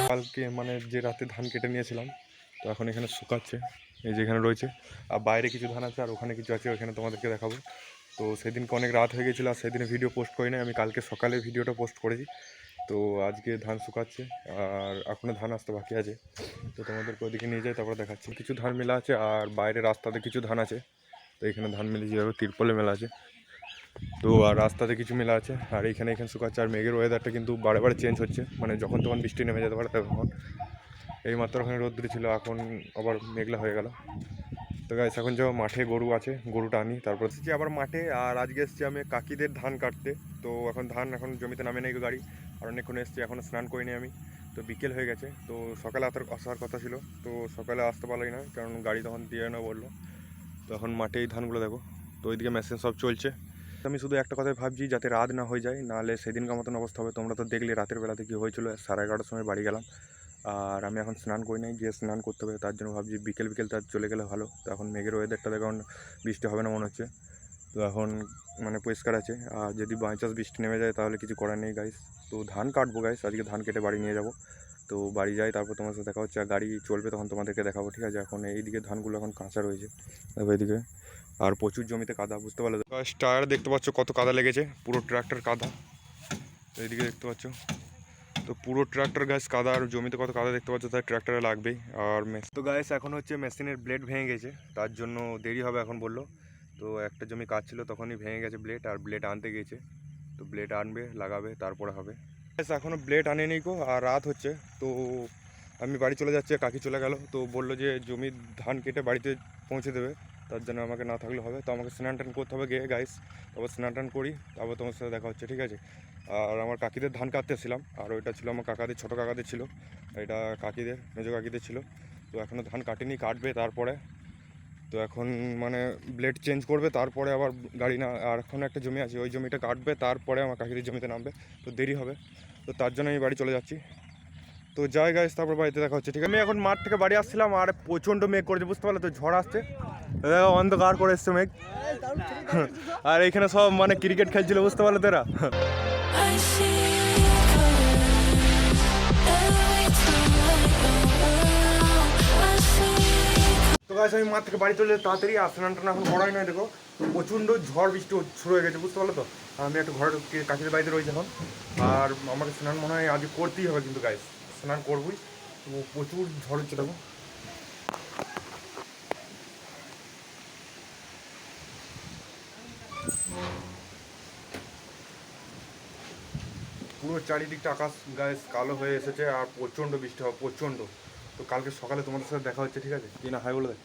কালকে মানে যে রাতে ধান কেটে নিয়েছিলাম, তো এখন এখানে শুকাচ্ছে, এই যে এখানে রয়েছে। আর বাইরে কিছু ধান আছে আর ওখানে কিছু আছে, ওখানে তোমাদেরকে দেখাবো। তো সেদিনকে অনেক রাত হয়ে গেছিলো আর সেদিনে ভিডিও পোস্ট করি না, আমি কালকে সকালে ভিডিওটা পোস্ট করেছি। তো আজকে ধান শুকাচ্ছে আর এখনও ধান আসতে বাকি আছে, তো তোমাদেরকে ওইদিকে নিয়ে যাই, তারপর দেখাচ্ছি। কিছু ধান মেলা আছে আর বাইরে রাস্তাতে কিছু ধান আছে। তো এখানে ধান মেলে যেভাবে তিরপলে মেলা আছে, তো আর রাস্তাতে কিছু মেলা আছে আর এখানে শুকাচ্ছে। আর মেঘের ওয়েদারটা কিন্তু বারে বারে চেঞ্জ হচ্ছে, মানে যখন তখন বৃষ্টি নেমে যেতে পারে। তখন এইমাত্র ওখানে রোদ্দুর ছিল, এখন আবার মেঘলা হয়ে গেল। তো গাইস এখন যাবো মাঠে, গরু আছে, গরুটা আনি, তারপর এসেছি আবার মাঠে। আর আজকে এসেছি আমি কাকিদের ধান কাটতে। তো এখন ধান জমিতে নামে নেই গাড়ি, আর অনেকক্ষণ এসেছি, এখনও স্নান করিনি আমি। তো বিকেল হয়ে গেছে, তো সকালে আসার কথা ছিল, তো সকালে আসতে পারলোই না, কারণ গাড়ি তখন দিয়ে না বললো। তো এখন মাঠে এই ধানগুলো দেখো, তো ওইদিকে মেশিন সব চলছে। আমি শুধু একটা কথাই ভাবছি, যাতে রাত না হয়ে যায়, নাহলে সেদিনকার মতন অবস্থা হবে। তোমরা তো দেখলে রাতের বেলাতে কী হয়েছিল, 11:30টার সময় বাড়ি গেলাম। আর আমি এখন স্নান করি নাই, গিয়ে স্নান করতে হবে, তার জন্য ভাবছি বিকেল তার চলে গেলে ভালো। তো এখন মেঘের ওয়েদারটা দেখুন, বৃষ্টি হবে না মনে হচ্ছে। তো এখন মানে পরিষ্কার আছে, আর যদি বাই চান্স বৃষ্টি নেমে যায় তাহলে কিছু করার নেই গাইস। তো ধান কাটবো গাইস, আজকে ধান কেটে বাড়ি নিয়ে যাব। তো বাড়ি যাই, তারপর তোমার সাথে দেখা হচ্ছে। আর গাড়ি চলবে তখন তোমাদেরকে দেখাবো, ঠিক আছে? এখন এইদিকে ধানগুলো এখন কাঁচা রয়েছে, দেখো এইদিকে, আর প্রচুর জমিতে কাদা, বুঝতে পারলো? টায়ার দেখতে পাচ্ছ কত কাদা লেগেছে, পুরো ট্রাক্টর কাদা। তো এইদিকে দেখতে পাচ্ছ, তো পুরো ট্রাক্টর গাছ কাদা, আর জমিতে কত কাদা দেখতে পাচ্ছ, তাই ট্রাক্টরে লাগবেই। আর তো গাছ এখন হচ্ছে মেশিনের ব্লেড ভেঙে গেছে, তার জন্য দেরি হবে এখন বললো। তো একটা জমি কাজ ছিল, তখনই ভেঙে গেছে ব্লেড, আর ব্লেড আনতে গিয়েছে। তো ব্লেড আনবে, লাগাবে, তারপরে হবে। এখনও ব্লেড আনেনি গো, আর রাত হচ্ছে। তো আমি বাড়ি চলে যাচ্ছি, কাকি চলে গেল। তো বললো যে জমির ধান কেটে বাড়িতে পৌঁছে দেবে, তার জন্য আমাকে না থাকলে হবে। তো আমাকে স্নান টান করতে হবে গিয়ে গাইস, তারপর স্নান টান করি, তারপর তোমার সাথে দেখা হচ্ছে, ঠিক আছে? আর আমার কাকিদের ধান কাটতে এসেছিলাম, আর ওইটা ছিল আমার কাকাদের, ছোটো কাকাদের ছিল, এটা কাকিদের, মেজো কাকিদের ছিল। তো এখনও ধান কাটেনি, কাটবে তারপরে। তো এখন মানে ব্লেড চেঞ্জ করবে, তারপরে আবার গাড়ি না, আর এখন একটা জমি আছে, ওই জমিটা কাটবে, তারপরে আমার কাকিদের জমিতে নামবে। তো দেরি হবে, তো তার জন্য আমি বাড়ি চলে যাচ্ছি। তো যাই গাইস, তারপর বাড়িতে দেখা হচ্ছে, ঠিক আছে? আমি এখন মাঠ থেকে বাড়ি আসছিলাম, আর প্রচণ্ড মেঘ করেছে, বুঝতে পারলে? তো ঝড় আসছে, অন্ধকার করে এসছে মেঘ। আর এইখানে সব মানে ক্রিকেট খেলছিল, বুঝতে পারলে তোরা? তো গাইস আমি মাঠ থেকে বাড়ি চলে তাড়াতাড়ি, আর স্নান টান এখন করাই নয়, দেখো প্রচণ্ড ঝড় বৃষ্টি শুরু হয়ে গেছে, বুঝতে পারলো? তো আমি একটা ঘরের কাকিদের বাড়িতে রয়েছে এখন, আর আমাকে স্নান মনে হয় আজকে করতেই হবে, কিন্তু গাইস স্নান করবই। তো প্রচুর ঝড় হচ্ছে, দেখো। পুরো চারিদিকটা আকাশ গাইস কালো হয়ে এসেছে, আর প্রচণ্ড বৃষ্টি হবে, প্রচণ্ড। তো কালকে সকালে তোমাদের সাথে দেখা হচ্ছে, ঠিক আছে? কি না হয় বলে দেখ।